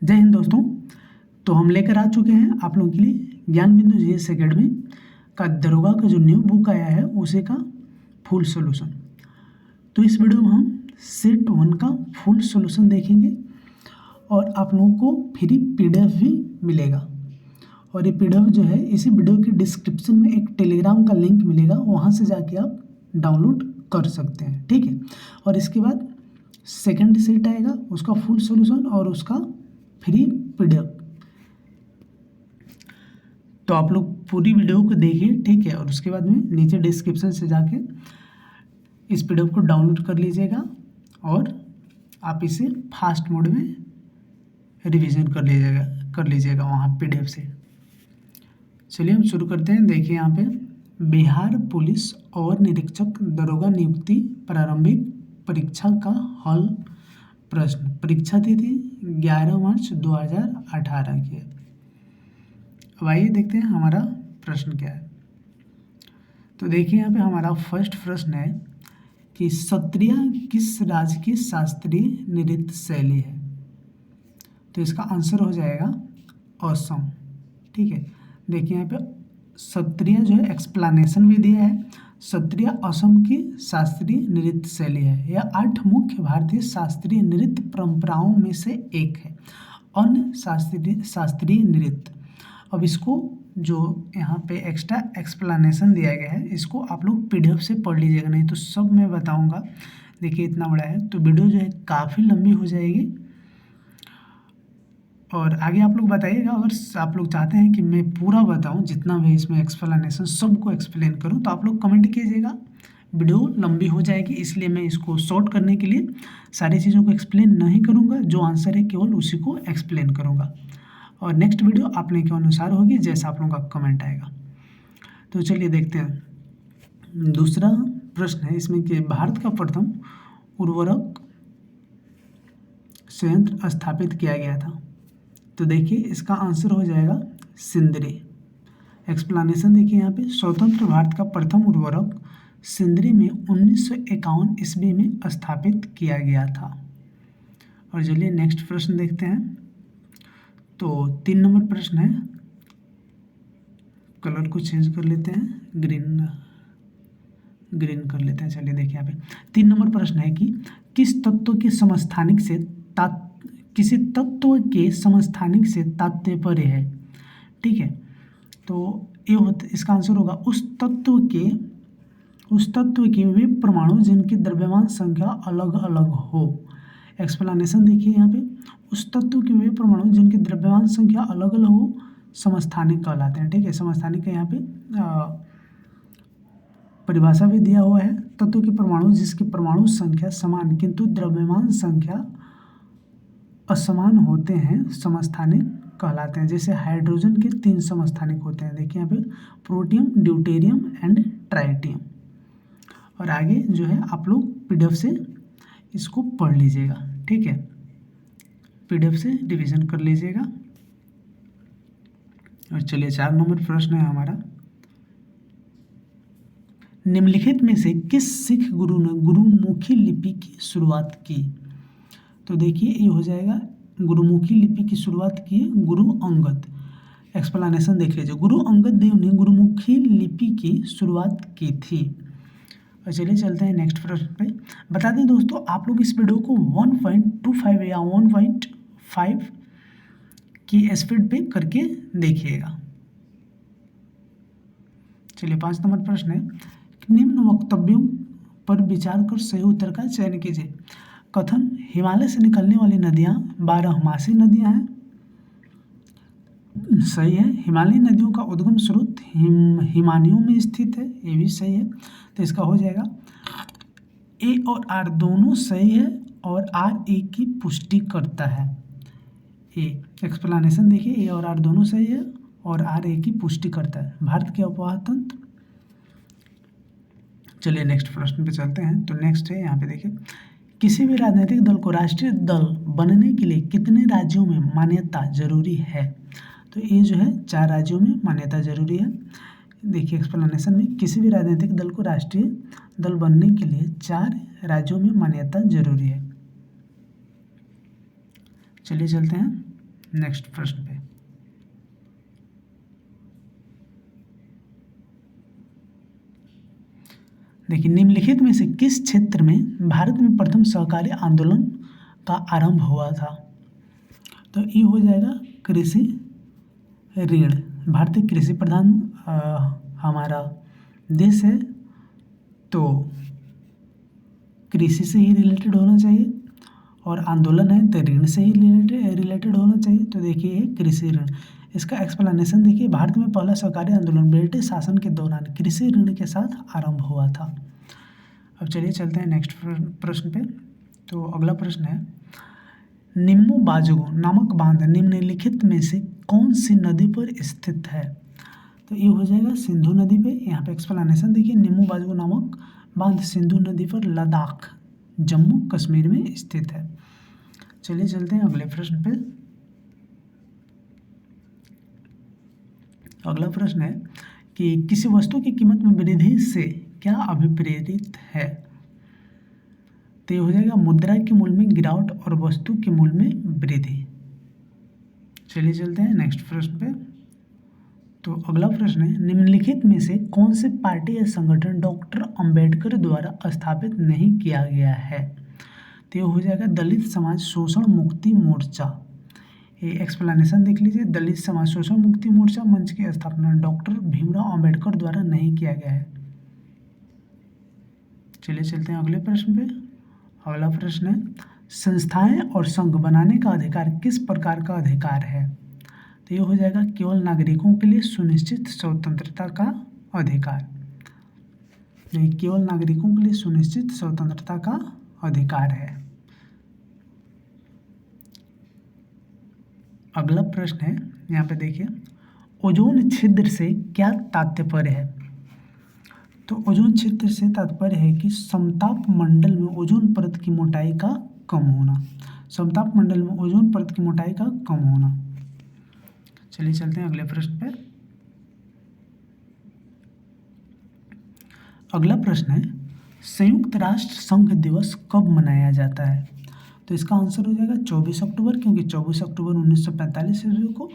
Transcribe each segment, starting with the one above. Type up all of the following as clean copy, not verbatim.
जय हिंद दोस्तों। तो हम लेकर आ चुके हैं आप लोगों के लिए ज्ञान बिंदु जीएस एकेडमी का दरोगा का जो न्यू बुक आया है उसी का फुल सॉल्यूशन। तो इस वीडियो में हम सेट 1 का फुल सॉल्यूशन देखेंगे और आप लोगों को फ्री पीडीएफ भी मिलेगा। और ये पीडीएफ जो है इसी वीडियो के डिस्क्रिप्शन में एक टेलीग्राम का लिंक मिलेगा, वहाँ से जाके आप डाउनलोड कर सकते हैं, ठीक है। और इसके बाद सेकंड सेट आएगा, उसका फुल सॉल्यूशन और उसका फ्री पीडीएफ। तो आप लोग पूरी वीडियो को देखिए, ठीक है। और उसके बाद में नीचे डिस्क्रिप्शन से जाके इस पीडीएफ को डाउनलोड कर लीजिएगा और आप इसे फास्ट मोड में रिवीजन कर लीजिएगा वहाँ पीडीएफ से। चलिए हम शुरू करते हैं। देखिए यहाँ पे बिहार पुलिस और निरीक्षक दरोगा नियुक्ति प्रारंभिक परीक्षा का हल प्रश्न। परीक्षा तिथि 11 मार्च 2018 की है। अब आइए देखते हैं हमारा प्रश्न क्या है। तो देखिए यहाँ पे हमारा फर्स्ट प्रश्न है कि सत्रिया किस राज्य की शास्त्रीय नृत्य शैली है। तो इसका आंसर हो जाएगा असम, ठीक है। देखिए यहाँ पे सत्रिया जो है एक्सप्लेनेशन भी दिया है। सत्रिया असम की शास्त्रीय नृत्य शैली है। यह 8 मुख्य भारतीय शास्त्रीय नृत्य परंपराओं में से एक है। अन्य शास्त्रीय नृत्य, अब इसको जो यहाँ पे एक्स्ट्रा एक्सप्लेनेशन दिया गया है इसको आप लोग पीडीएफ से पढ़ लीजिएगा, नहीं तो सब मैं बताऊँगा। देखिए इतना बड़ा है तो वीडियो जो है काफ़ी लंबी हो जाएगी। और आगे आप लोग बताइएगा, अगर आप लोग चाहते हैं कि मैं पूरा बताऊं जितना भी इसमें एक्सप्लेनेशन सबको एक्सप्लेन करूं तो आप लोग कमेंट कीजिएगा। वीडियो लंबी हो जाएगी, इसलिए मैं इसको शॉर्ट करने के लिए सारी चीज़ों को एक्सप्लेन नहीं करूंगा, जो आंसर है केवल उसी को एक्सप्लेन करूंगा। और नेक्स्ट वीडियो अपने के अनुसार होगी जैसा आप लोगों का कमेंट आएगा। तो चलिए देखते हैं। दूसरा प्रश्न है इसमें कि भारत का प्रथम उर्वरक संयंत्र स्थापित किया गया था। तो देखिए इसका आंसर हो जाएगा सिंदरी। एक्सप्लेनेशन देखिए यहाँ पे स्वतंत्र भारत का प्रथम उर्वरक सिंदरी में 1951 ईस्वी में स्थापित किया गया था। और चलिए नेक्स्ट प्रश्न देखते हैं। तो 3 नंबर प्रश्न है, कलर को चेंज कर लेते हैं, ग्रीन कर लेते हैं। चलिए देखिए यहाँ पे 3 नंबर प्रश्न है कि किसी तत्व के समस्थानिक से तात्पर्य है, ठीक है। तो ये इसका आंसर होगा उस तत्व के वे परमाणु जिनकी द्रव्यमान संख्या अलग अलग हो। एक्सप्लेनेशन देखिए यहाँ पे उस तत्व के वे परमाणु जिनकी द्रव्यमान संख्या अलग अलग हो समस्थानिक कहलाते हैं, ठीक है। समस्थानिक का यहाँ पे परिभाषा भी दिया हुआ है। तत्व के परमाणु जिसकी परमाणु संख्या समान किंतु द्रव्यमान संख्या असमान होते हैं समस्थानिक कहलाते हैं। जैसे हाइड्रोजन के 3 समस्थानिक होते हैं, देखिए यहाँ पे प्रोटियम, ड्यूटेरियम एंड ट्राइटियम। और आगे जो है आप लोग पीडीएफ से इसको पढ़ लीजिएगा, ठीक है। पीडीएफ से रिवीजन कर लीजिएगा। और चलिए 4 नंबर प्रश्न है हमारा, निम्नलिखित में से किस सिख गुरु ने गुरुमुखी लिपि की शुरुआत की। तो देखिए ये हो जाएगा गुरुमुखी लिपि की शुरुआत की गुरु अंगद। एक्सप्लेनेशन देख लीजिए, गुरु अंगद देव ने गुरुमुखी लिपि की शुरुआत की थी। और चलिए चलते हैं नेक्स्ट प्रश्न पे। बता दें दोस्तों आप लोग इस वीडियो को 1.25 या 1.5 की स्पीड पे करके देखिएगा। चलिए 5 नंबर प्रश्न है, निम्न वक्तव्यों पर विचार कर सही उत्तर का चयन कीजिए। कथन हिमालय से निकलने वाली नदियां 12मासी नदियां हैं, सही है। हिमालयी नदियों का उद्गम स्रोत हिमानियों में स्थित है, ये भी सही है। तो इसका हो जाएगा ए और आर दोनों सही है और आर ए की पुष्टि करता है। ए एक्सप्लेनेशन देखिए ए और आर दोनों सही है और आर ए की पुष्टि करता है। भारत के अफवाह तंत्र। चलिए नेक्स्ट प्रश्न पे चलते हैं। तो नेक्स्ट है यहाँ पे देखिए, किसी भी राजनीतिक दल को राष्ट्रीय दल बनने के लिए कितने राज्यों में मान्यता जरूरी है। तो ये जो है 4 राज्यों में मान्यता जरूरी है। देखिए एक्सप्लेनेशन में किसी भी राजनीतिक दल को राष्ट्रीय दल बनने के लिए 4 राज्यों में मान्यता जरूरी है। चलिए चलते हैं नेक्स्ट प्रश्न पे। देखिए, निम्नलिखित में से किस क्षेत्र में भारत में प्रथम सहकारी आंदोलन का आरंभ हुआ था? तो ये हो जाएगा कृषि ऋण। भारतीय कृषि प्रधान हमारा देश है, तो कृषि से ही रिलेटेड होना चाहिए, और आंदोलन है तो ऋण से ही रिलेटेड होना चाहिए। तो देखिए कृषि ऋण, इसका एक्सप्लेनेशन देखिए, भारत में पहला सहकारी आंदोलन ब्रिटिश शासन के दौरान कृषि ऋण के साथ आरंभ हुआ था। अब चलिए चलते हैं नेक्स्ट प्रश्न पे। तो अगला प्रश्न है, निम्बू बाजुगो नामक बांध निम्नलिखित में से कौन सी नदी पर स्थित है? तो ये हो जाएगा सिंधु नदी पे। यहाँ पे एक्सप्लेनेशन देखिए, निम्बू बाजुगो नामक बांध सिंधु नदी पर लद्दाख जम्मू कश्मीर में स्थित है। चलिए चलते हैं अगले प्रश्न पे। अगला प्रश्न है कि किसी वस्तु की कीमत में वृद्धि से क्या अभिप्रेरित है? तो ये हो जाएगा मुद्रा के मूल्य में गिरावट और वस्तु के मूल्य में वृद्धि। चलिए चलते हैं नेक्स्ट प्रश्न पे। तो अगला प्रश्न है, निम्नलिखित में से कौन से पार्टी या संगठन डॉक्टर अंबेडकर द्वारा स्थापित नहीं किया गया है? तो ये हो जाएगा दलित समाज शोषण मुक्ति मोर्चा। ये एक्सप्लेनेशन देख लीजिए, दलित समाज शोषण मुक्ति मोर्चा मंच की स्थापना डॉक्टर भीमराव अंबेडकर द्वारा नहीं किया गया है। चलिए चलते हैं अगले प्रश्न पे। अगला प्रश्न है, संस्थाएं और संघ बनाने का अधिकार किस प्रकार का अधिकार है? तो ये हो जाएगा केवल नागरिकों के लिए सुनिश्चित स्वतंत्रता का अधिकार। ये केवल नागरिकों के लिए सुनिश्चित स्वतंत्रता का अधिकार है। अगला प्रश्न है, यहाँ पे देखिए, ओजोन छिद्र से क्या तात्पर्य है? तो ओजोन छिद्र से तात्पर्य है कि समताप मंडल में ओजोन परत की मोटाई का कम होना। समताप मंडल में ओजोन परत की मोटाई का कम होना। चलिए चलते हैं अगले प्रश्न पे। अगला प्रश्न है, संयुक्त राष्ट्र संघ दिवस कब मनाया जाता है? तो इसका आंसर हो जाएगा 24 अक्टूबर, क्योंकि 24 अक्टूबर 1945 ईस्वी को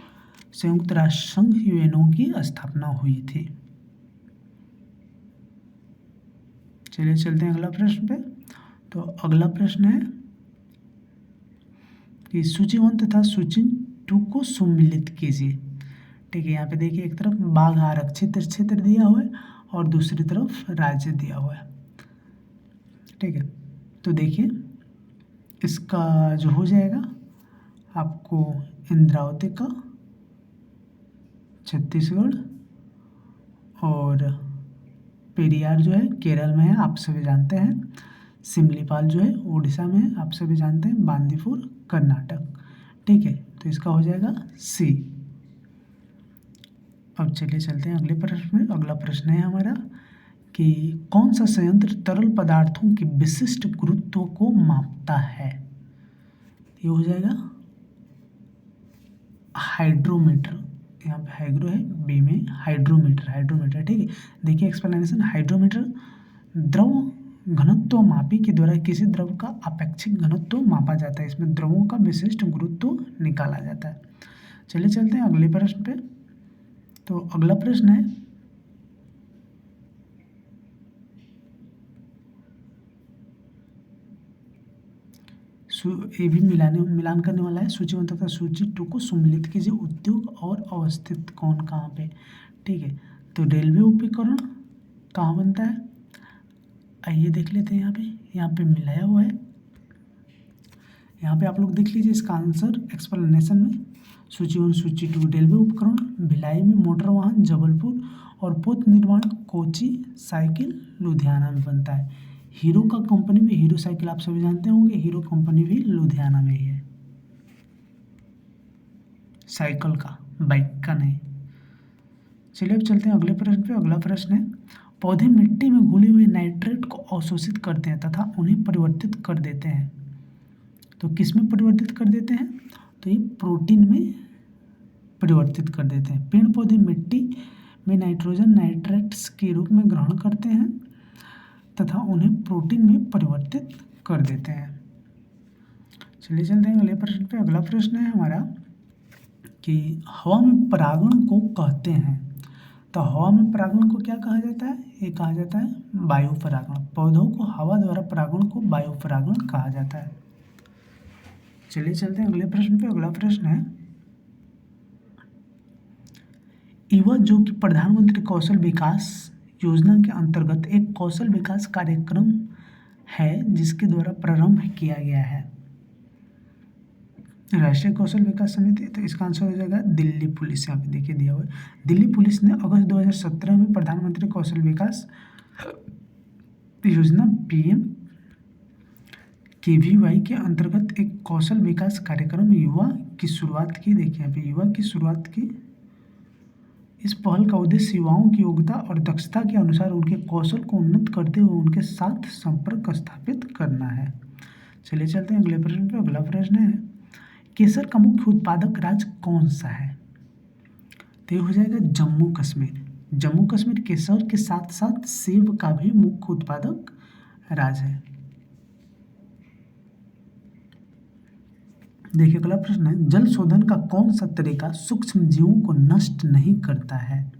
संयुक्त राष्ट्र संघ यूएनओ की स्थापना हुई थी। चलिए चलते हैं अगला प्रश्न पे। तो अगला प्रश्न है कि सूची 1 तथा सूची 2 को सम्मिलित कीजिए। ठीक है, यहाँ पे देखिए, एक तरफ बाघ आरक्षित क्षेत्र दिया हुआ है और दूसरी तरफ राज्य दिया हुआ है। ठीक है, तो देखिए इसका जो हो जाएगा आपको इंद्रावती का छत्तीसगढ़ और पेरियार जो है केरल में है, आप सभी जानते हैं। सिमलीपाल जो है उड़ीसा में है, आप सभी जानते हैं। बांदीपुर कर्नाटक। ठीक है, तो इसका हो जाएगा सी। अब चलिए चलते हैं अगले प्रश्न में। अगला प्रश्न है हमारा कि कौन सा संयंत्र तरल पदार्थों के विशिष्ट गुरुत्व को मापता है? ये हो जाएगा हाइड्रोमीटर। यहाँ पे हाइग्रो है, बी में हाइड्रोमीटर। ठीक है, देखिए एक्सप्लेनेशन, हाइड्रोमीटर द्रव घनत्व मापी के द्वारा किसी द्रव का अपेक्षिक घनत्व मापा जाता है। इसमें द्रवों का विशिष्ट गुरुत्व निकाला जाता है। चलिए चलते हैं अगले प्रश्न पे। तो अगला प्रश्न है, ये भी मिलान करने वाला है। सूची 1 तथा सूची 2 को सम्मिलित कीजिए। उद्योग और अवस्थित कौन कहाँ पे? ठीक है, तो रेलवे उपकरण कहाँ बनता है? आइए देख लेते हैं। यहाँ पे मिलाया हुआ है। यहाँ पे आप लोग देख लीजिए इसका आंसर एक्सप्लेनेशन में। सूची 1 सूची 2 रेलवे उपकरण भिलाई में, मोटर वाहन जबलपुर और पोत निर्माण कोची, साइकिल लुधियाना में बनता है। हीरो का कंपनी में, हीरो साइकिल आप सभी जानते होंगे, हीरो कंपनी भी लुधियाना में ही है, साइकिल का, बाइक का नहीं। चलिए अब चलते हैं अगले प्रश्न पे। अगला प्रश्न है, पौधे मिट्टी में घुले हुए नाइट्रेट को अवशोषित करते हैं तथा उन्हें परिवर्तित कर देते हैं। तो किस में परिवर्तित कर देते हैं? तो ये प्रोटीन में परिवर्तित कर देते हैं। पेड़ पौधे मिट्टी में नाइट्रोजन नाइट्रेट्स के रूप में ग्रहण करते हैं तथा उन्हें प्रोटीन में परिवर्तित कर देते हैं। चलिए चलते हैं अगले प्रश्न पे। अगला प्रश्न है हमारा कि हवा में परागण को कहते हैं। तो हवा में परागण को क्या कहा जाता है? ये कहा जाता है वायु परागण। पौधों को हवा द्वारा परागण को वायु परागण कहा जाता है। चलिए चलते हैं अगले प्रश्न पे। अगला प्रश्न है, युवा जो कि प्रधानमंत्री कौशल विकास योजना के अंतर्गत एक कौशल विकास कार्यक्रम है जिसके द्वारा प्रारंभ किया गया है। राष्ट्रीय कौशल विकास समिति, तो इसका आंसर हो जाएगा दिल्ली पुलिस। यहाँ पे देखिए दिया हुआ है, दिल्ली पुलिस ने अगस्त 2017 में प्रधानमंत्री कौशल विकास योजना PMKVY के अंतर्गत एक कौशल विकास कार्यक्रम युवा की शुरुआत की। देखिए यहाँ पे युवा की शुरुआत की। इस पहल का उद्देश्य युवाओं की योग्यता और दक्षता के अनुसार उनके कौशल को उन्नत करते हुए उनके साथ संपर्क स्थापित करना है। चलिए चलते हैं अगले प्रश्न पे। अगला प्रश्न है, केसर का मुख्य उत्पादक राज्य कौन सा है? तो ये हो जाएगा जम्मू कश्मीर। जम्मू कश्मीर केसर के साथ साथ सेब का भी मुख्य उत्पादक राज्य है। देखिए अगला प्रश्न है, जल शोधन का कौन सा तरीका सूक्ष्म जीवों को नष्ट नहीं करता है?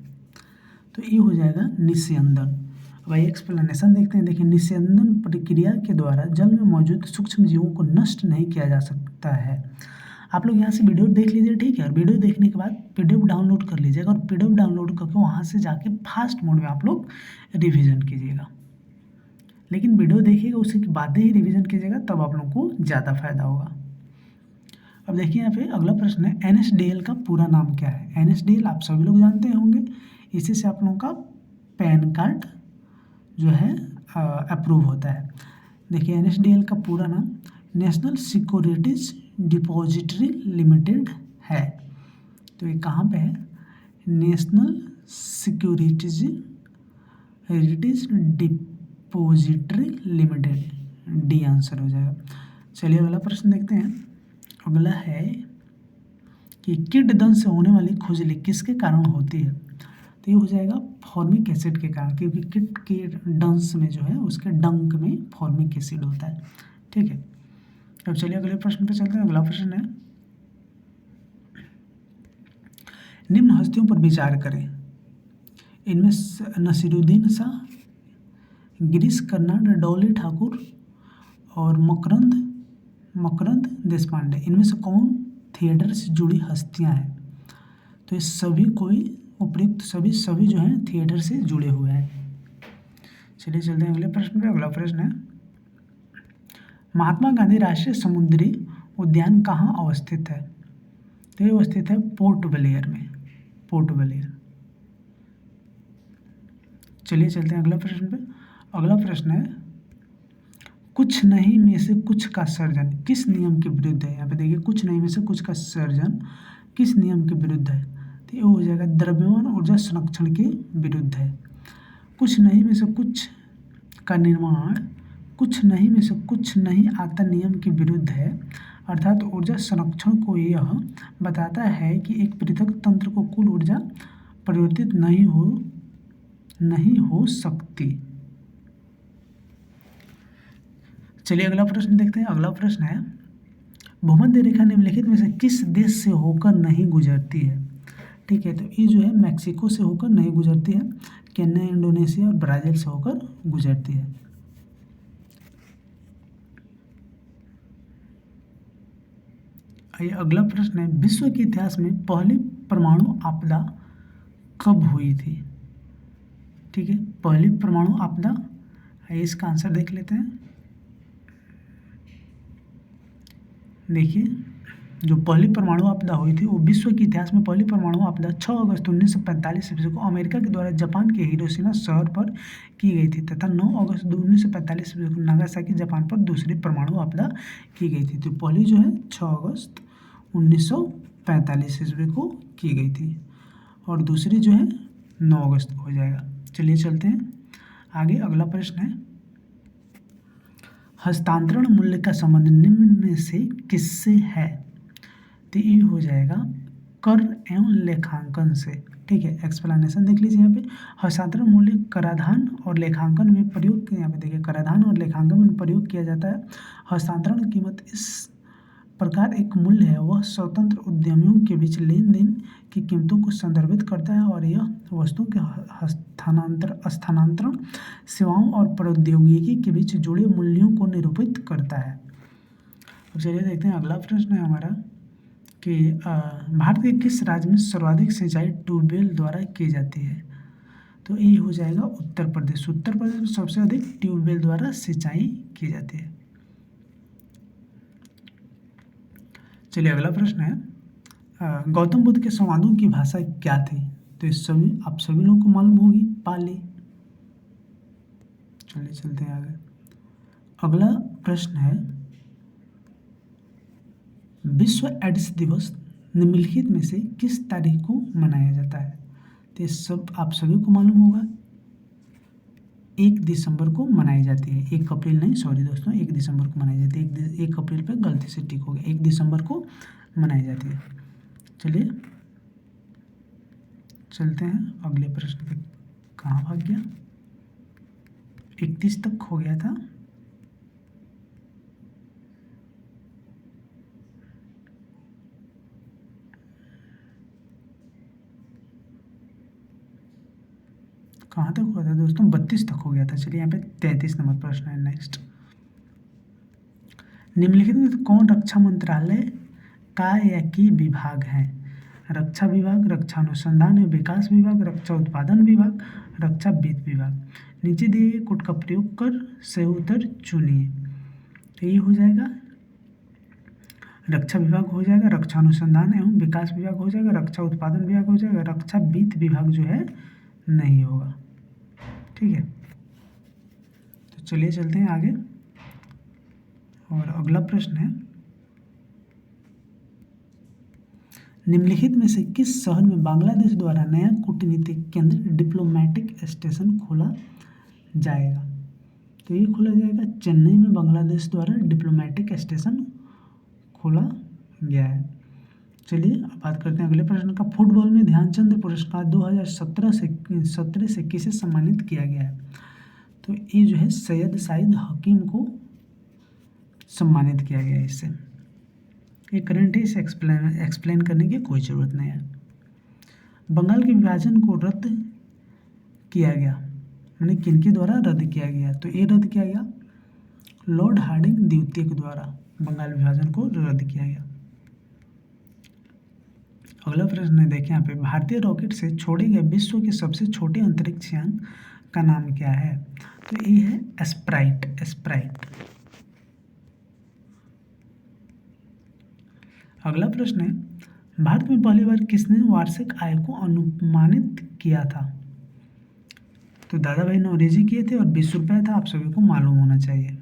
तो ये हो जाएगा निस्यंदन। वही एक्सप्लेनेशन देखते हैं। देखिए निस्यंदन प्रक्रिया के द्वारा जल में मौजूद सूक्ष्म जीवों को नष्ट नहीं किया जा सकता है। आप लोग यहाँ से वीडियो देख लीजिए, ठीक है। और वीडियो देखने के बाद PDF डाउनलोड कर लीजिएगा और PDF डाउनलोड करके वहाँ से जाके फास्ट मोड में आप लोग रिवीजन कीजिएगा। लेकिन वीडियो देखिएगा उसके बाद ही रिवीजन कीजिएगा, तब आप लोग को ज़्यादा फायदा होगा। अब देखिए यहाँ पे अगला प्रश्न है, NSDL का पूरा नाम क्या है? NSDL आप सभी लोग जानते होंगे, इसी से आप लोगों का पैन कार्ड जो है अप्रूव होता है। देखिए NSDL का पूरा नाम नेशनल सिक्योरिटीज डिपॉजिटरी लिमिटेड है। तो ये कहाँ पे है? National securities depository limited, D answer हो जाएगा। चलिए अगला प्रश्न देखते हैं। अगला है कि कीट दंश से होने वाली खुजली किसके कारण होती है? तो ये हो जाएगा फॉर्मिक एसिड के कारण, क्योंकि कीट के दंश में जो है उसके डंक में फॉर्मिक एसिड होता है, ठीक है। अब चलिए अगले प्रश्न पे चलते हैं। अगला प्रश्न है, निम्न हस्तियों पर विचार करें। इनमें नसीरुद्दीन शाह, गिरीश कर्नाड, डॉली ठाकुर और मकरंद देशपांडे, इनमें से कौन थिएटर से जुड़ी हस्तियां हैं? तो ये सभी कोई उपयुक्त सभी जो हैं थिएटर से जुड़े हुए हैं। चलिए चलते हैं अगले प्रश्न पे। अगला प्रश्न है, महात्मा गांधी राष्ट्रीय समुद्री उद्यान कहाँ अवस्थित है? तो ये अवस्थित है पोर्ट ब्लेयर में, पोर्ट ब्लेयर। चलिए चलते हैं अगला प्रश्न पे। अगला प्रश्न है, कुछ नहीं में से कुछ का सर्जन किस नियम के विरुद्ध है? यहाँ पे देखिए कुछ नहीं में से कुछ का सर्जन किस नियम के विरुद्ध है? तो ये हो जाएगा द्रव्यमान ऊर्जा संरक्षण के विरुद्ध है। कुछ नहीं में से कुछ का निर्माण कुछ नहीं में से कुछ नहीं आता नियम के विरुद्ध है, अर्थात ऊर्जा संरक्षण को यह बताता है कि एक पृथक तंत्र को कुल ऊर्जा परिवर्तित नहीं हो सकती। चलिए अगला प्रश्न देखते हैं। अगला प्रश्न है, भूमध्य रेखा निम्नलिखित में से किस देश से होकर नहीं गुजरती है? ठीक है, तो ये जो है मैक्सिको से होकर नहीं गुजरती है, केन्या, इंडोनेशिया और ब्राज़ील से होकर गुजरती है। आइए अगला प्रश्न है, विश्व के इतिहास में पहली परमाणु आपदा कब हुई थी? ठीक है, पहली परमाणु आपदा, इसका आंसर देख लेते हैं। देखिए जो पहली परमाणु आपदा हुई थी वो विश्व के इतिहास में पहली परमाणु आपदा 6 अगस्त 1945 ईस्वी को अमेरिका के द्वारा जापान के हिरोशिमा शहर पर की गई थी, तथा 9 अगस्त 1945 ईस्वी को नागासाकी जापान पर दूसरी परमाणु आपदा की गई थी। तो पहली जो है 6 अगस्त 1945 ईस्वी को की गई थी और दूसरी जो है 9 अगस्त को हो जाएगा। चलिए चलते हैं आगे। अगला प्रश्न है, हस्तांतरण मूल्य का संबंध निम्न में से किससे है? तो ये हो जाएगा कर एवं लेखांकन से। ठीक है, एक्सप्लेनेशन देख लीजिए यहाँ पे। हस्तांतरण मूल्य कराधान और लेखांकन में प्रयोग, यहाँ पे देखिए कराधान और लेखांकन में प्रयोग किया जाता है। हस्तांतरण कीमत इस प्रकार एक मूल्य है वह स्वतंत्र उद्यमियों के बीच लेन देन की कीमतों को संदर्भित करता है और यह वस्तुओं के स्थानांतरण सेवाओं और प्रौद्योगिकी के बीच जुड़े मूल्यों को निरूपित करता है। अब चलिए देखते हैं अगला प्रश्न है हमारा कि भारत के किस राज्य में सर्वाधिक सिंचाई ट्यूबवेल द्वारा की जाती है। तो ये हो जाएगा उत्तर प्रदेश। उत्तर प्रदेश में सबसे अधिक ट्यूबवेल द्वारा सिंचाई की जाती है। चलिए अगला प्रश्न है गौतम बुद्ध के संवादों की भाषा क्या थी। तो इस सभी आप सभी लोगों को मालूम होगी, पाली। चलिए चलते हैं आगे। अगला प्रश्न है विश्व एड्स दिवस निम्नलिखित में से किस तारीख को मनाया जाता है। तो ये सब आप सभी को मालूम होगा, 1 दिसंबर को मनाई जाती है। 1 अप्रैल नहीं, सॉरी दोस्तों, 1 दिसंबर को मनाई जाती है। 1 अप्रैल पे गलती से टिक हो गया, 1 दिसंबर को मनाई जाती है। चलिए चलते हैं अगले प्रश्न पे। कहाँ भाग गया, 31 तक हो गया था। कहाँ तक हुआ था दोस्तों, 32 तक हो गया था। चलिए यहाँ पे 33 नंबर प्रश्न है नेक्स्ट। निम्नलिखित में से कौन रक्षा मंत्रालय का या की विभाग है। रक्षा विभाग, रक्षा अनुसंधान एवं विकास विभाग, रक्षा उत्पादन विभाग, रक्षा वित्त विभाग। नीचे दिए गए कोड का प्रयोग कर सही उत्तर चुनिए। तो ये हो जाएगा रक्षा विभाग हो जाएगा, रक्षा अनुसंधान एवं विकास विभाग हो जाएगा, रक्षा उत्पादन विभाग हो जाएगा, रक्षा वित्त विभाग जो है नहीं होगा। ठीक है, तो चलिए चलते हैं आगे। और अगला प्रश्न है निम्नलिखित में से किस शहर में बांग्लादेश द्वारा नया कूटनीतिक केंद्र डिप्लोमेटिक स्टेशन खोला जाएगा। तो ये खोला जाएगा चेन्नई में बांग्लादेश द्वारा डिप्लोमेटिक स्टेशन खोला गया है। चलिए अब बात करते हैं अगले प्रश्न का। फुटबॉल में ध्यानचंद पुरस्कार 2017 से किसे सम्मानित किया गया है। तो ये जो है सैयद साइद हकीम को सम्मानित किया गया है। इससे ये करंट है, इसे एक्सप्लेन करने की कोई ज़रूरत नहीं है। बंगाल के विभाजन को रद्द किया गया, मैंने किनके द्वारा रद्द किया गया। तो ये रद्द किया गया लॉर्ड हार्डिंग द्वितीय के द्वारा बंगाल विभाजन को रद्द किया गया। अगला प्रश्न है देखिए यहाँ पे, भारतीय रॉकेट से छोड़े गए विश्व के सबसे छोटे अंतरिक्ष यान का नाम क्या है। तो ये है स्प्राइट। अगला प्रश्न है भारत में पहली बार किसने वार्षिक आय को अनुमानित किया था। तो दादा भाई नौरोजी किए थे और 20 रुपये था, आप सभी को मालूम होना चाहिए।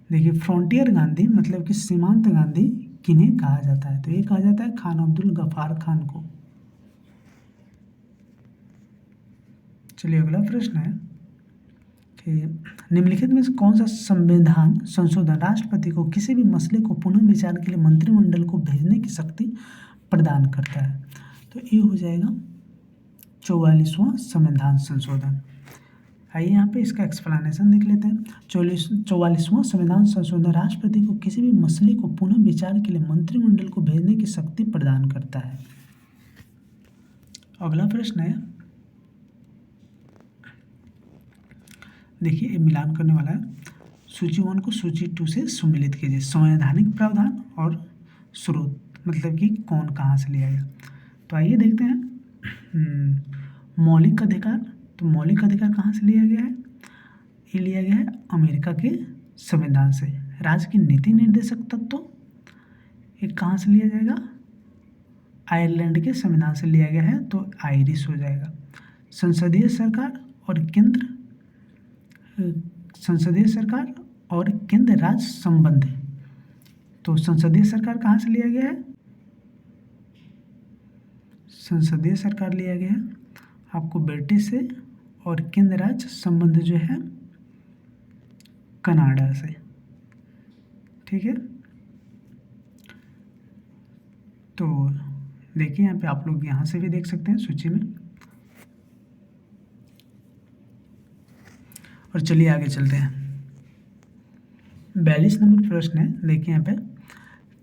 देखिए फ्रंटियर गांधी मतलब कि सीमांत गांधी किन्हें कहा जाता है। तो ये कहा जाता है खान अब्दुल गफ्फार खान को। चलिए अगला प्रश्न है कि निम्नलिखित में से कौन सा संविधान संशोधन राष्ट्रपति को किसी भी मसले को पुनः विचार के लिए मंत्रिमंडल को भेजने की शक्ति प्रदान करता है। तो ये हो जाएगा 44वां संविधान संशोधन। आइए यहाँ पे इसका एक्सप्लेनेशन देख लेते हैं। 44वां संविधान संशोधन राष्ट्रपति को किसी भी मसले को पुनः विचार के लिए मंत्रिमंडल को भेजने की शक्ति प्रदान करता है। अगला प्रश्न है देखिए, ये मिलान करने वाला है। सूची 1 को सूची 2 से सुमिलित कीजिए। संवैधानिक प्रावधान और स्रोत मतलब कि कौन कहाँ से लिया गया। तो आइए देखते हैं मौलिक अधिकार। तो मौलिक अधिकार कहाँ से लिया गया है, ये लिया गया है अमेरिका के संविधान से। राज्य की नीति निर्देशक तत्व ये कहाँ से लिया जाएगा, आयरलैंड के संविधान से लिया गया है, तो आयरिश हो जाएगा। संसदीय सरकार और केंद्र राज्य संबंध, तो संसदीय सरकार कहाँ से लिया गया है, संसदीय सरकार लिया गया है आपको ब्रिटिश से, और केंद्र राज्य संबंध जो है कनाडा से। ठीक है, तो देखिए यहाँ पे आप लोग यहाँ से भी देख सकते हैं सूची में। और चलिए आगे चलते हैं। 42 नंबर प्रश्न है, देखिए यहाँ पे,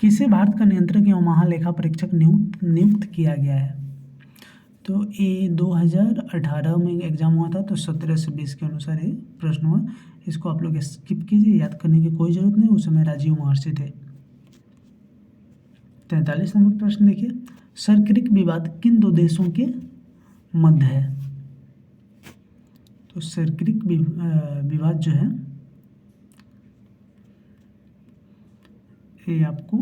किसे भारत का नियंत्रक एवं महालेखा परीक्षक नियुक्त किया गया है? तो ये 2018 में एग्जाम हुआ था, तो 17 से 20 के अनुसार ये प्रश्न हुआ। इसको आप लोग स्किप कीजिए, याद करने की कोई ज़रूरत नहीं, उस समय राजीव महर्षि थे। 43 नंबर प्रश्न देखिए, सरक्रिक विवाद किन दो देशों के मध्य है? तो सरक्रिक विवाद जो है ये आपको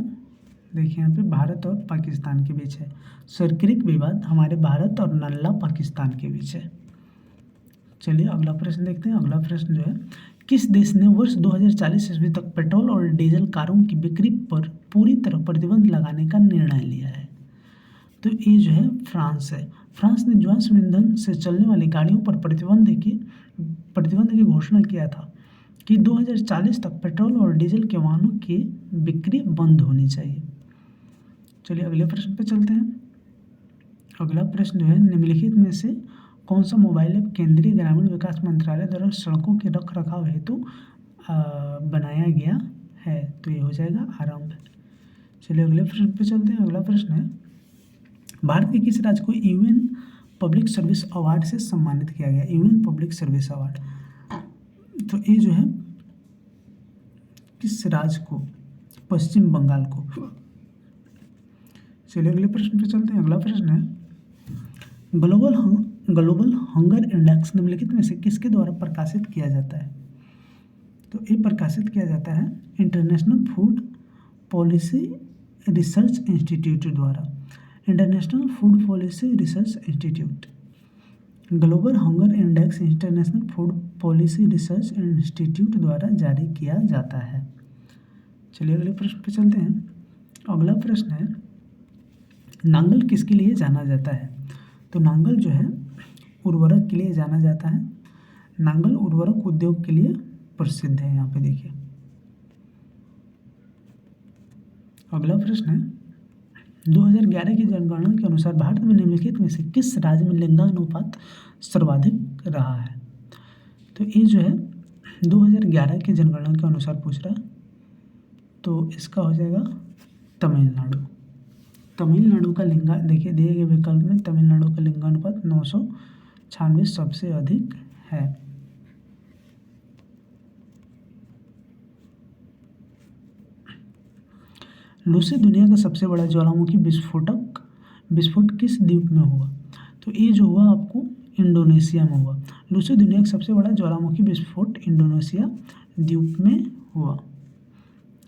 देखिए यहाँ पे भारत और पाकिस्तान के बीच है। सरक्रिक विवाद हमारे भारत और नल्ला पाकिस्तान के बीच है। चलिए अगला प्रश्न देखते हैं। अगला प्रश्न जो है, किस देश ने वर्ष 2040 ईस्वी तक पेट्रोल और डीजल कारों की बिक्री पर पूरी तरह प्रतिबंध लगाने का निर्णय लिया है? तो ये जो है फ्रांस है। फ्रांस ने जीवाश्म ईंधन से चलने वाली गाड़ियों पर प्रतिबंध की घोषणा किया था कि 2040 तक पेट्रोल और डीजल के वाहनों की बिक्री बंद होनी चाहिए। चलिए अगले प्रश्न पे चलते हैं। अगला प्रश्न जो है, निम्नलिखित में से कौन सा मोबाइल ऐप केंद्रीय ग्रामीण विकास मंत्रालय द्वारा सड़कों के रख रखाव हेतु बनाया गया है? तो ये हो जाएगा आरंभ। चलिए अगले प्रश्न पे चलते हैं। अगला प्रश्न है, भारत के किस राज्य को यूएन पब्लिक सर्विस अवार्ड से सम्मानित किया गया? यूएन पब्लिक सर्विस अवार्ड, तो ये जो है किस राज्य को? पश्चिम बंगाल को। चलिए अगले प्रश्न पे चलते हैं। अगला प्रश्न है, ग्लोबल हंगर इंडेक्स निम्नलिखित में से किसके द्वारा प्रकाशित किया जाता है? तो ये प्रकाशित किया जाता है International Food Policy Research Institute द्वारा। International Food Policy Research Institute, Global Hunger Index International Food Policy Research Institute द्वारा जारी किया जाता है। चलिए अगले प्रश्न पे चलते हैं। अगला प्रश्न है, नांगल किसके लिए जाना जाता है? तो नांगल जो है उर्वरक के लिए जाना जाता है। नांगल उर्वरक उद्योग के लिए प्रसिद्ध है। यहाँ पे देखिए अगला प्रश्न है, 2011 की जनगणना के अनुसार भारत में निम्नलिखित में से किस राज्य में लिंगानुपात सर्वाधिक रहा है? तो ये जो है 2011 की जनगणना के अनुसार पूछ रहा है, तो इसका हो जाएगा तमिलनाडु। तमिलनाडु का लिंगा देखिए दिए गए विकल्प में तमिलनाडु का लिंगानुपात 996 सबसे अधिक है। लूसी दुनिया का सबसे बड़ा ज्वालामुखी विस्फोट किस द्वीप में हुआ? तो ये जो हुआ आपको इंडोनेशिया में हुआ। लूसी दुनिया का सबसे बड़ा ज्वालामुखी विस्फोट इंडोनेशिया द्वीप में हुआ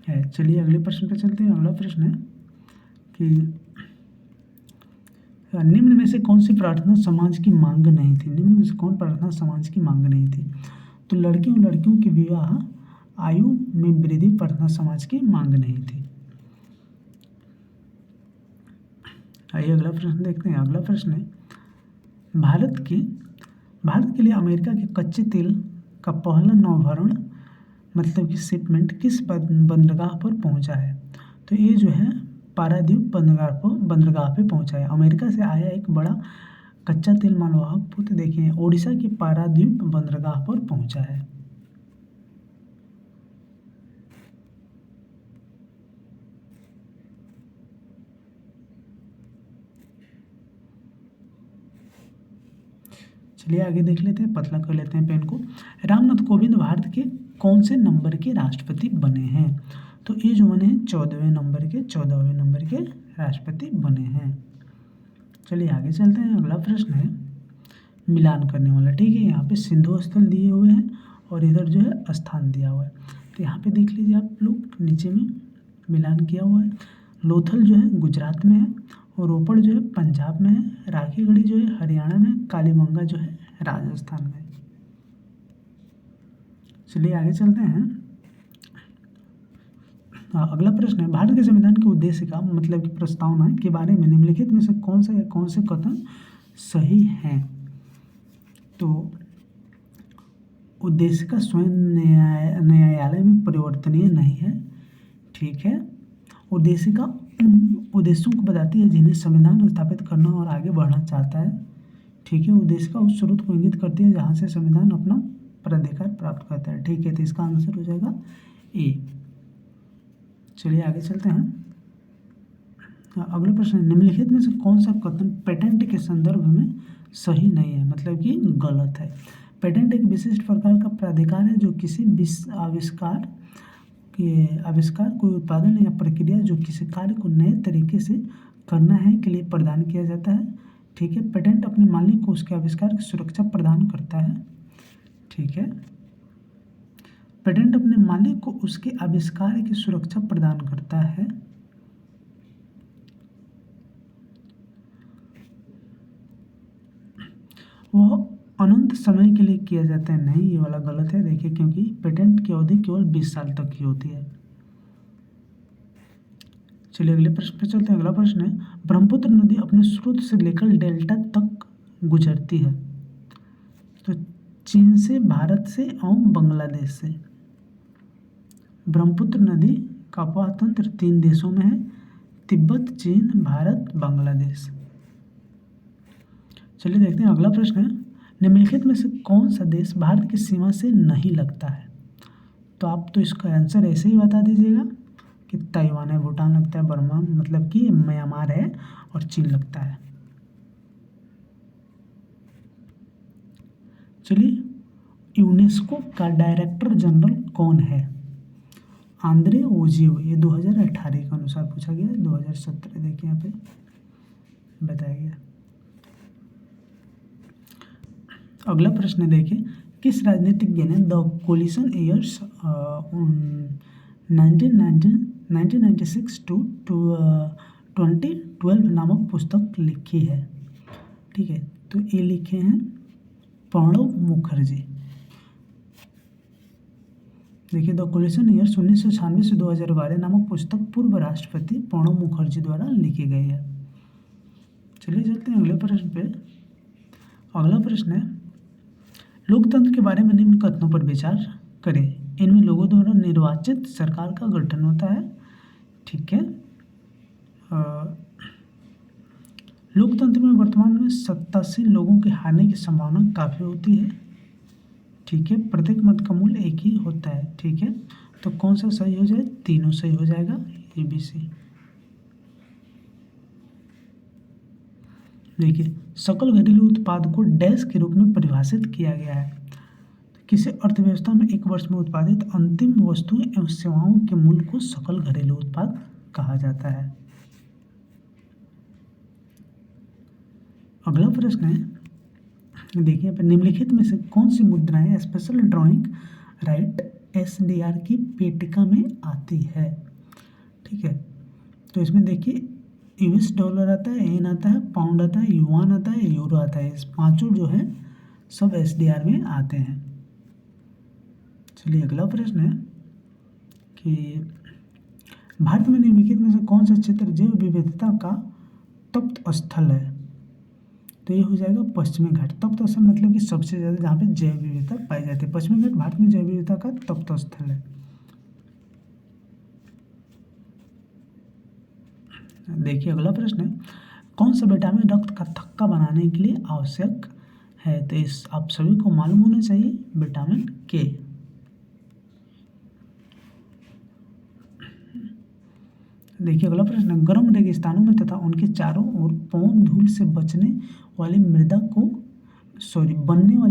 है। चलिए अगले प्रश्न पर चलते हैं। अगला प्रश्न है कि निम्न में से कौन सी प्रार्थना समाज की मांग नहीं थी? निम्न में से कौन प्रार्थना समाज की मांग नहीं थी? तो लड़कियों के विवाह आयु में वृद्धि प्रार्थना समाज की मांग नहीं थी। आइए अगला प्रश्न देखते हैं। अगला प्रश्न है, भारत के लिए अमेरिका के कच्चे तेल का पहला नौभरण मतलब कि शिपमेंट किस बंदरगाह पर पहुंचा है? तो ये जो है पारादीप बंदरगाह पे पहुंचा है। अमेरिका से आया एक बड़ा कच्चा तेल मालवाहक पुत्र देखिए ओडिशा के पारादीप बंदरगाह पर पहुंचा है। चलिए आगे देख लेते हैं, पतला कर लेते हैं पेन को। रामनाथ कोविंद भारत के कौन से नंबर के राष्ट्रपति बने हैं? तो ये जो बने हैं 14वें नंबर के राष्ट्रपति बने हैं। चलिए आगे चलते हैं। अगला प्रश्न है मिलान करने वाला, ठीक है। यहाँ पे सिंधु स्थल दिए हुए हैं और इधर जो है स्थान दिया हुआ है। तो यहाँ पे देख लीजिए आप लोग, नीचे में मिलान किया हुआ है। लोथल जो है गुजरात में है और रोपड़ जो है पंजाब में है, राखीगढ़ी जो है हरियाणा में, कालीबंगा जो है राजस्थान में। चलिए आगे चलते हैं। अगला प्रश्न है, भारत के संविधान के उद्देश्य का मतलब कि प्रस्तावना के बारे में निम्नलिखित में से कौन से कथन सही हैं? तो उद्देश्य का स्वयं न्यायालय में परिवर्तनीय नहीं है, ठीक है। उद्देश्य का उन उद्देश्यों को बताती है जिन्हें संविधान स्थापित करना और आगे बढ़ना चाहता है, ठीक है। उद्देश्य का उस स्रोत को इंगित करती है जहाँ से संविधान अपना प्राधिकार प्राप्त करता है, ठीक है। तो इसका आंसर हो जाएगा ए। चलिए आगे चलते हैं। अगला प्रश्न है, निम्नलिखित में से कौन सा कथन पेटेंट के संदर्भ में सही नहीं है, मतलब कि गलत है। पेटेंट एक विशिष्ट प्रकार का प्राधिकार है जो किसी आविष्कार कोई उत्पादन या प्रक्रिया जो किसी कार्य को नए तरीके से करना है के लिए प्रदान किया जाता है। ठीक है, पेटेंट अपने मालिक को उसके आविष्कार की सुरक्षा प्रदान करता है। ठीक है, पेटेंट अपने मालिक को उसके आविष्कार की सुरक्षा प्रदान करता है। वह अनंत समय के लिए किया जाता है, नहीं, ये वाला गलत है। देखिए, क्योंकि पेटेंट की अवधि केवल 20 साल तक की होती है। चलिए अगले प्रश्न पे चलते हैं। अगला प्रश्न है, ब्रह्मपुत्र नदी अपने स्रोत से लेकर डेल्टा तक गुजरती है, तो चीन से, भारत से और बांग्लादेश से। ब्रह्मपुत्र नदी का अपवाह तंत्र 3 देशों में है, तिब्बत, चीन, भारत, बांग्लादेश। चलिए देखते हैं अगला प्रश्न है, निम्नलिखित में से कौन सा देश भारत की सीमा से नहीं लगता है। तो आप तो इसका आंसर ऐसे ही बता दीजिएगा कि ताइवान है, भूटान लगता है, बर्मा मतलब कि म्यांमार है, और चीन लगता है। चलिए, यूनेस्को का डायरेक्टर जनरल कौन है। आंद्रे ओजीव, ये 2018 के अनुसार पूछा गया है, 2017 देखिए यहाँ पे बताया गया। अगला प्रश्न देखिए, किस राजनीतिज्ञ ने द कोलिशन ईयर्स 1996 टू 2012 नामक पुस्तक लिखी है। ठीक है, तो ये लिखे हैं प्रणब मुखर्जी। देखिए, द कोलिशन ईयर्स 1996 से 2012 नामक पुस्तक पूर्व राष्ट्रपति प्रणब मुखर्जी द्वारा लिखी गई है। चलिए चलते हैं अगले प्रश्न पे। अगला प्रश्न है, लोकतंत्र के बारे में निम्न कथनों पर विचार करें। इनमें लोगों द्वारा निर्वाचित सरकार का गठन होता है। ठीक है, लोकतंत्र में वर्तमान में सत्तासीन लोगों के हारने की संभावना काफ़ी होती है। ठीक है, प्रत्येक मत का मूल्य एक ही होता है। ठीक है, तो कौन सा सही हो जाए, तीनों सही हो जाएगा, ABC। देखिए, सकल घरेलू उत्पाद को डैश के रूप में परिभाषित किया गया है। किसी अर्थव्यवस्था में एक वर्ष में उत्पादित अंतिम वस्तुएं एवं सेवाओं के मूल्य को सकल घरेलू उत्पाद कहा जाता है। अगला प्रश्न है, देखिए यहाँ पे, निम्नलिखित में से कौन सी मुद्राएं स्पेशल ड्राइंग राइट SDR की पेटिका में आती है। ठीक है, तो इसमें देखिए, US डॉलर आता है, एन आता है, पाउंड आता है, युआन आता है, यूरो आता है। इस पांचों जो है सब SDR में आते हैं। चलिए अगला प्रश्न है कि भारत में निम्नलिखित में से कौन सा क्षेत्र जैव विविधता का तप्त स्थल है। तो ये हो जाएगा पश्चिमी घाट। तप्त स्थल मतलब कि सबसे ज़्यादा जहाँ पे जैव विविधता पाई जाती है। पश्चिमी घाट भारत में जैव विविधता का तप्त स्थल है। देखिए अगला प्रश्न है, कौन सा विटामिन रक्त का थक्का बनाने के लिए आवश्यक है। तो इस आप सभी को मालूम होना चाहिए, विटामिन K। देखिए अगला प्रश्न है, गर्म रेगिस्तानों में तथा उनके चारों ओर पवन धूल से बनने वाली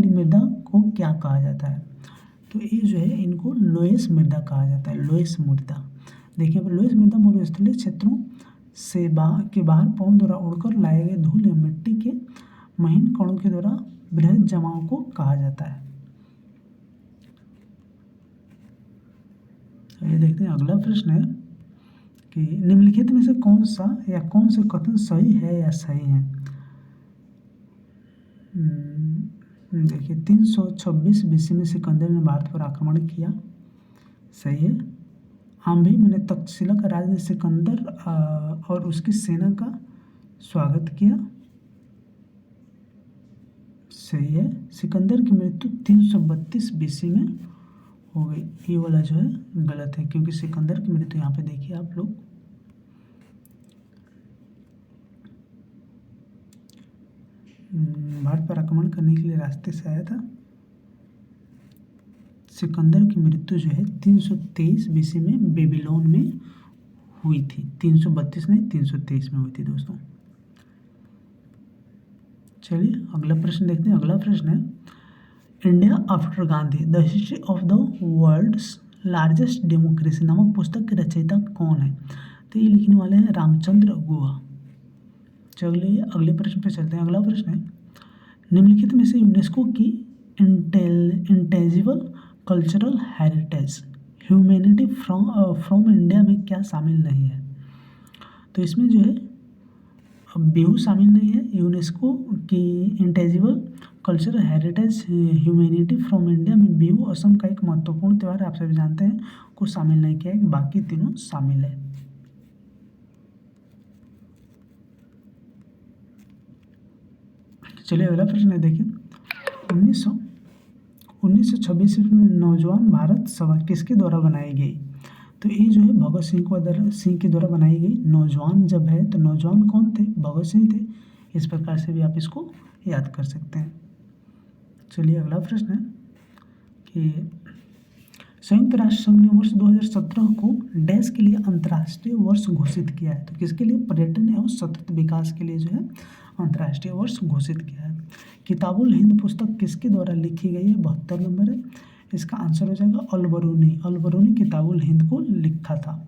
मृदा को क्या कहा जाता है। तो ये जो है, इनको लोएस मृदा कहा जाता है, लोएस मृदा। देखिए, लोएस मृदा मरुस्थलीय क्षेत्रों से बाहर पवन द्वारा उड़कर लाए गए धूल या मिट्टी के महीन कणों के द्वारा बृहद जमाव को कहा जाता है। ये देखते हैं अगला प्रश्न है कि निम्नलिखित में से कौन से कथन सही है या सही है। देखिए, 326 BC में सिकंदर ने भारत पर आक्रमण किया, सही है। आम्भी मैंने तक्षशिला का राजा सिकंदर और उसकी सेना का स्वागत किया, सही है। सिकंदर की मृत्यु 332 BC में हो गई, ये वाला जो है गलत है, क्योंकि सिकंदर की मृत्यु यहाँ पे देखिए आप लोग, भारत पर आक्रमण करने के लिए रास्ते से आया था। सिकंदर की मृत्यु जो है 323 BC में बेबीलोन में हुई थी। 332 नहीं, 323 में हुई थी दोस्तों। चलिए अगला प्रश्न देखते हैं। अगला प्रश्न है, India after Gandhi the history of the world's largest democracy नामक पुस्तक के रचयिता कौन है? तो ये लिखने वाले हैं रामचंद्र गुहा। चलिए अगले प्रश्न पे चलते हैं। अगला प्रश्न है, निम्नलिखित में से यूनेस्को की intangible cultural heritage humanity from India में क्या शामिल नहीं है? तो इसमें जो है बिहू शामिल नहीं है। यूनेस्को की intangible cultural heritage humanity from India में बिहू असम का एक महत्वपूर्ण त्यौहार आप सभी जानते हैं को शामिल नहीं किया है, बाकी तीनों शामिल है। चलिए अगला प्रश्न है, देखिए 1926 में नौजवान भारत सभा किसके द्वारा बनाई गई? तो ये जो है भगत सिंह के द्वारा बनाई गई। नौजवान जब है तो नौजवान कौन थे? भगत सिंह थे। इस प्रकार से भी आप इसको याद कर सकते हैं। चलिए अगला प्रश्न है कि संयुक्त राष्ट्र संघ ने वर्ष 2017 को डैश के लिए अंतर्राष्ट्रीय वर्ष घोषित किया है। तो किसके लिए? पर्यटन एवं सतत विकास के लिए जो है अंतर्राष्ट्रीय वर्ष घोषित किया है। किताबुल हिंद पुस्तक किसके द्वारा लिखी गई है? 72 नंबर है। इसका आंसर हो जाएगा अलबरूनी। अलबरूनी किताबुल हिंद को लिखा था।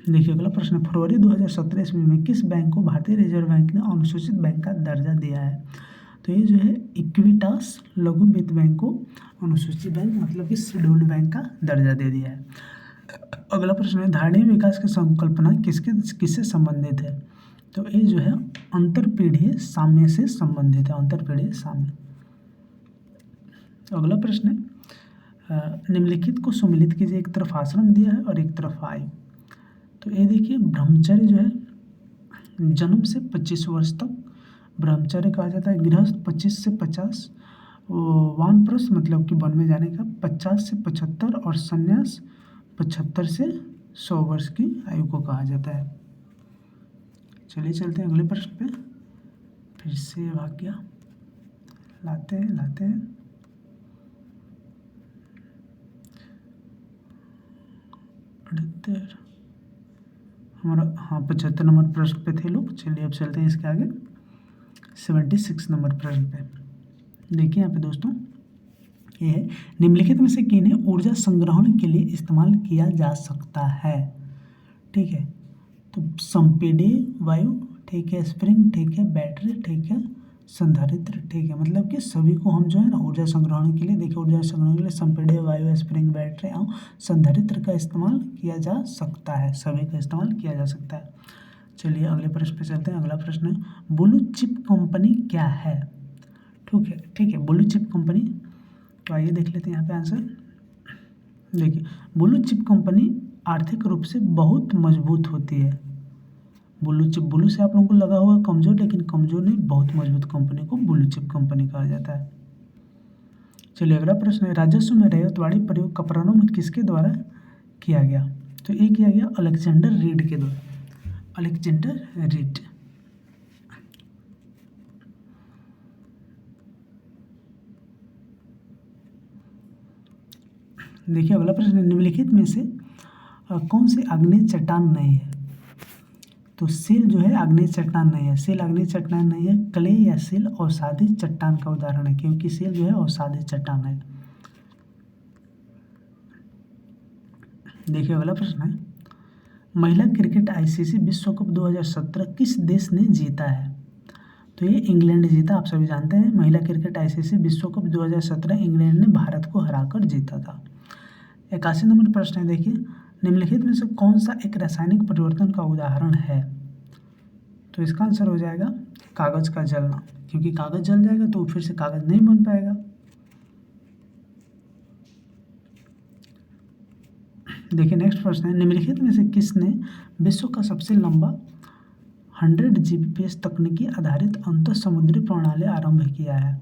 देखिए अगला प्रश्न, फरवरी 2017 ईस्वी में किस बैंक को भारतीय रिजर्व बैंक ने अनुसूचित बैंक का दर्जा दिया है? तो ये जो है इक्विटास लघु वित्त बैंक को अनुसूचित बैंक मतलब कि शेड्यूल्ड बैंक का दर्जा दे दिया है। अगला प्रश्न है, धारणीय विकास की संकल्पना किससे संबंधित है? तो ये जो है अंतरपीढ़ीय साम्य से संबंधित है। अंतरपीढ़ीय साम्य। अगला प्रश्न है, निम्नलिखित को सम्मिलित कीजिए। एक तरफ आश्रम दिया है और एक तरफ आयु। तो ये देखिए ब्रह्मचर्य जो है जन्म से 25 वर्ष तक ब्रह्मचर्य कहा जाता है। गृहस्थ 25 से 50, वानप्रस्थ मतलब कि वन में जाने का 50 से 75 और संन्यास 75 से 100 वर्ष की आयु को कहा जाता है। चलिए चलते हैं अगले प्रश्न पे। फिर से भाग गया, लाते हैं हमारा 75 नंबर प्रश्न पे थे लोग। चलिए अब चलते हैं इसके आगे 76 नंबर प्रश्न पे। देखिए यहाँ पे दोस्तों ये है, निम्नलिखित में से किन्हें ऊर्जा संग्रहण के लिए इस्तेमाल किया जा सकता है? ठीक है, तो संपीड्य वायु, ठीक है, स्प्रिंग, ठीक है, बैटरी, ठीक है, संधारित्र, ठीक है। मतलब कि सभी को हम जो है ना ऊर्जा संग्रहण के लिए, देखिए ऊर्जा संग्रहण के लिए संपीड्य वायु, स्प्रिंग, बैटरी और संधारित्र का इस्तेमाल किया जा सकता है। सभी का इस्तेमाल किया जा सकता है। चलिए अगले प्रश्न पे चलते हैं। अगला प्रश्न है, ब्लू चिप कंपनी क्या है? ठीक है, ब्लू चिप कंपनी, तो आइए देख लेते हैं यहाँ पे आंसर। देखिए ब्लू चिप कंपनी आर्थिक रूप से बहुत मजबूत होती है। ब्लू चिप, ब्लू से आप लोगों को लगा हुआ कमजोर, लेकिन कमजोर नहीं, बहुत मजबूत कंपनी को ब्लू चिप कंपनी कहा जाता है। चलिए अगला प्रश्न है, राजस्व में रैयतवाड़ी प्रयोग का प्रारंभ किसके द्वारा किया गया? तो ये किया गया अलेक्जेंडर रीड के द्वारा। Alexander read. देखिए अगला प्रश्न, निम्नलिखित में से कौन सी आग्नेय चट्टान नहीं है? तो सील जो है आग्नेय चट्टान नहीं है। सील आग्नेय चट्टान नहीं है। क्ले या सील अवसादी चट्टान का उदाहरण है, क्योंकि सील जो है अवसादी चट्टान है। देखिए अगला प्रश्न है, महिला क्रिकेट आईसीसी विश्व कप 2017 किस देश ने जीता है? तो ये इंग्लैंड जीता। आप सभी जानते हैं महिला क्रिकेट आईसीसी विश्व कप 2017 इंग्लैंड ने भारत को हराकर जीता था। 81 नंबर प्रश्न है, देखिए निम्नलिखित में से कौन सा एक रासायनिक परिवर्तन का उदाहरण है? तो इसका आंसर हो जाएगा कागज का जलना, क्योंकि कागज जल जाएगा तो फिर से कागज नहीं बन पाएगा। देखिए नेक्स्ट प्रश्न है, निम्नलिखित में से किसने विश्व का सबसे लंबा 100 Gbps तकनीकी आधारित अंतर समुद्री प्रणाली आरंभ किया है?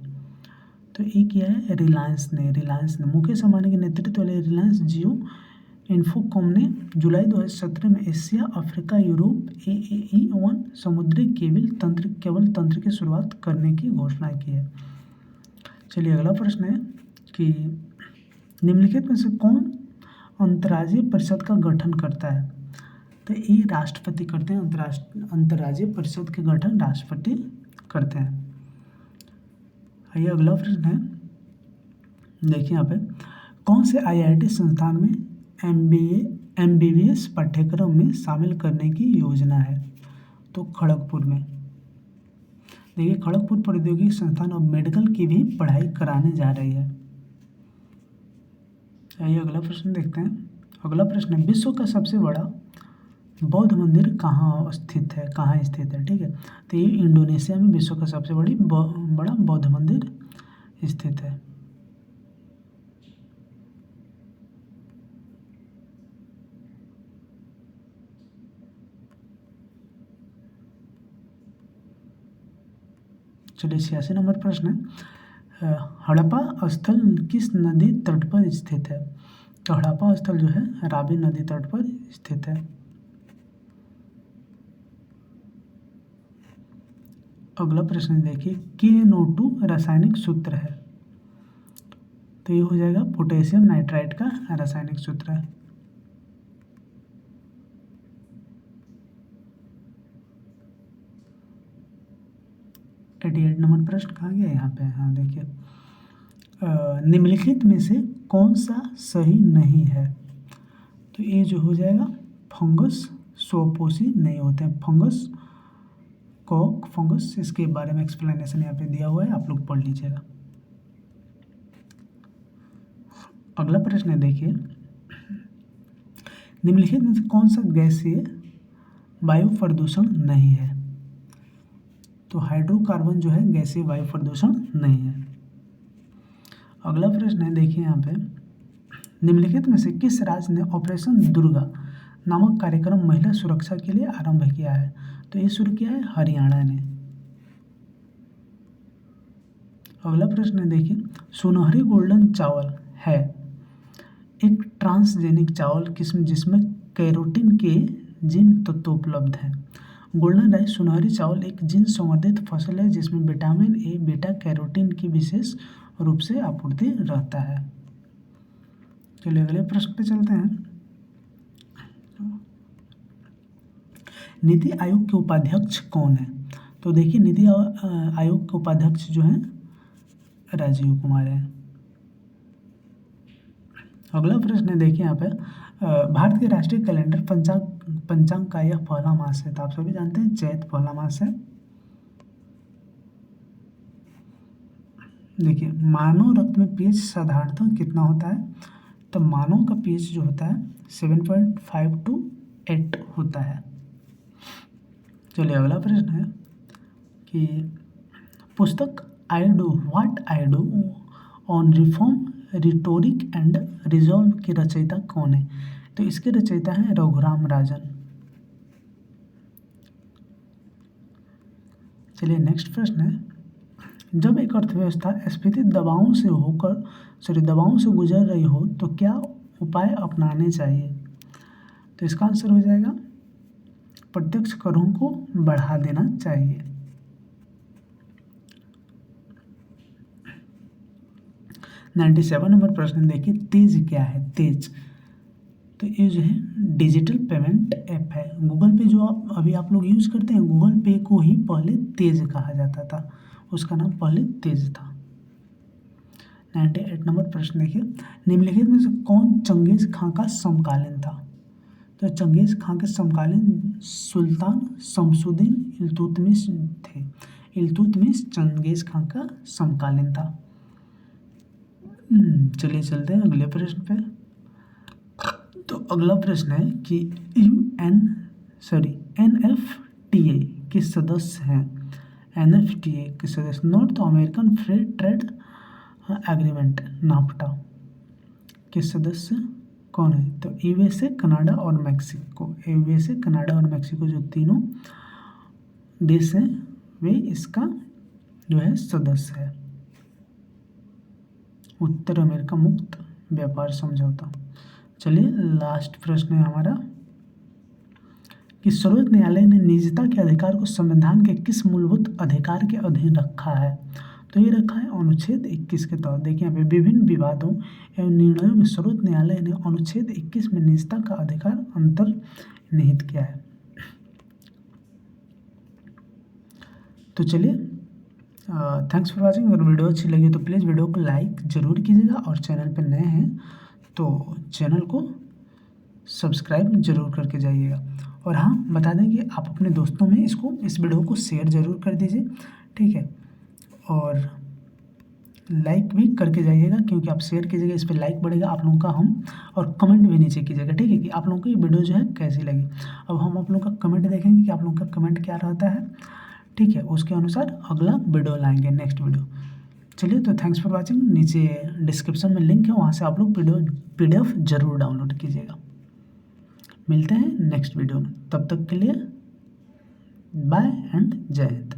तो ये किया है रिलायंस ने। मुकेश अंबानी के नेतृत्व वाले रिलायंस जियो इन्फोकॉम ने जुलाई 2017 में एशिया, अफ्रीका, यूरोप AAE-1 समुद्री केबल तंत्र की शुरुआत करने की घोषणा की है। चलिए अगला प्रश्न है कि निम्नलिखित में से कौन अंतर्राज्यीय परिषद का गठन करता है? तो ये राष्ट्रपति करते हैं। अंतर्राज्यीय परिषद के गठन राष्ट्रपति करते हैं। आइए अगला प्रश्न है, देखिए यहाँ पे कौन से IIT संस्थान में MBBS पाठ्यक्रम में शामिल करने की योजना है? तो खड़गपुर में। देखिए खड़गपुर प्रौद्योगिकी संस्थान अब मेडिकल की भी पढ़ाई कराने जा रही है। आइए अगला प्रश्न देखते हैं। अगला प्रश्न है, विश्व का सबसे बड़ा बौद्ध मंदिर कहाँ स्थित है? ठीक है, तो ये इंडोनेशिया में विश्व का सबसे बड़ा बौद्ध मंदिर स्थित है। चलिए 86 नंबर प्रश्न है, हड़प्पा स्थल किस नदी तट पर स्थित है? तो हड़प्पा स्थल जो है रावी नदी तट पर स्थित है। अगला प्रश्न देखिए, KNO2 रासायनिक सूत्र है? तो ये हो जाएगा पोटेशियम नाइट्राइड का रासायनिक सूत्र है। एटी 8 नंबर प्रश्न कहाँ गया? यहाँ पे, हाँ देखिए, निम्नलिखित में से कौन सा सही नहीं है? तो ये जो हो जाएगा फंगस स्वपोषी नहीं होते हैं। फंगस इसके बारे में एक्सप्लेनेशन यहाँ पे दिया हुआ है, आप लोग पढ़ लीजिएगा। अगला प्रश्न है, देखिए निम्नलिखित में से कौन सा गैसीय वायु प्रदूषण नहीं है? तो हाइड्रोकार्बन जो है गैसीय वायु प्रदूषण नहीं है। अगला प्रश्न है, देखिए यहाँ पे निम्नलिखित में से किस राज्य ने ऑपरेशन दुर्गा नामक कार्यक्रम महिला सुरक्षा के लिए आरंभ किया है? तो ये शुरू किया है हरियाणा ने। अगला प्रश्न है, देखिए सुनहरी गोल्डन चावल है एक ट्रांसजेनिक चावल जिसमें कैरोटीन के जिन तत्व उपलब्ध हैं। गोल्डन राइस सुनहरी चावल एक जिन संवर्धित फसल है जिसमें विटामिन ए, बीटा कैरोटीन की विशेष रूप से आपूर्ति रहता है। चलिए अगले प्रश्न पे चलते हैं। नीति आयोग के उपाध्यक्ष कौन है? तो देखिए नीति आयोग के उपाध्यक्ष जो हैं राजीव कुमार हैं। अगला प्रश्न है, देखिए यहाँ पे भारत के राष्ट्रीय कैलेंडर पंचांग का यह पहला मास है। तो आप सभी जानते हैं चैत पहला मास है। देखिए मानव रक्त में पीएच साधारणतः कितना होता है? तो मानव का पीएच जो होता है 7.5 to 8 होता है। चलिए अगला प्रश्न है कि पुस्तक I do what I do on reform rhetoric and resolve के रचयिता कौन है? तो इसके रचयिता हैं रघुराम राजन। चलिए नेक्स्ट प्रश्न है, जब एक अर्थव्यवस्था स्फीति दबावों से गुजर रही हो तो क्या उपाय अपनाने चाहिए? तो इसका आंसर हो जाएगा प्रत्यक्ष करों को बढ़ा देना चाहिए। 97 नंबर प्रश्न देखिए, तेज क्या है? तेज तो ये जो है डिजिटल पेमेंट ऐप है। गूगल पे जो आप लोग यूज़ करते हैं, गूगल पे को ही पहले तेज कहा जाता था, उसका नाम पहले तेज था। 98 नंबर प्रश्न देखिए, निम्नलिखित में से कौन चंगेज खां का समकालीन था? तो चंगेज खां के समकालीन सुल्तान शमसुद्दीन इल्तुतमिश थे। इल्तुतमिश चंगेज खां का समकालीन था। चलिए चलते हैं अगले प्रश्न पे। तो अगला प्रश्न है कि NFTA के सदस्य हैं। NFTA के सदस्य north American free trade agreement NAFTA के सदस्य कौन है? तो USA, कनाडा और मैक्सिको। USA, कनाडा और मैक्सिको जो तीनों देश हैं वे इसका जो है सदस्य है। उत्तर अमेरिका मुक्त व्यापार समझौता। चलिए लास्ट प्रश्न है हमारा कि सर्वोच्च न्यायालय ने निजता के अधिकार को संविधान के किस मूलभूत अधिकार के अधीन रखा है? तो ये रखा है अनुच्छेद 21 के तहत। देखिए यहाँ पे विभिन्न विवादों एवं निर्णयों में सर्वोच्च न्यायालय ने अनुच्छेद 21 में निजता का अधिकार अंतर्निहित किया है। तो चलिए थैंक्स फॉर वॉचिंग। अगर वीडियो अच्छी लगी तो प्लीज़ वीडियो को लाइक ज़रूर कीजिएगा और चैनल पर नए हैं तो चैनल को सब्सक्राइब जरूर करके जाइएगा। और हाँ, बता दें कि आप अपने दोस्तों में इस वीडियो को शेयर ज़रूर कर दीजिए, ठीक है। और लाइक भी करके जाइएगा, क्योंकि आप शेयर कीजिएगा इस पर लाइक बढ़ेगा आप लोगों का हम, और कमेंट भी नीचे कीजिएगा, ठीक है, कि आप लोगों को ये वीडियो जो है कैसी लगी। अब हम आप लोगों का कमेंट देखेंगे कि आप लोगों का कमेंट क्या रहता है, ठीक है, उसके अनुसार अगला वीडियो लाएंगे, नेक्स्ट वीडियो। चलिए तो थैंक्स फॉर वॉचिंग। नीचे डिस्क्रिप्शन में लिंक है, वहाँ से आप लोग PDF ज़रूर डाउनलोड कीजिएगा। मिलते हैं नेक्स्ट वीडियो में, तब तक के लिए बाय एंड जय हिंद।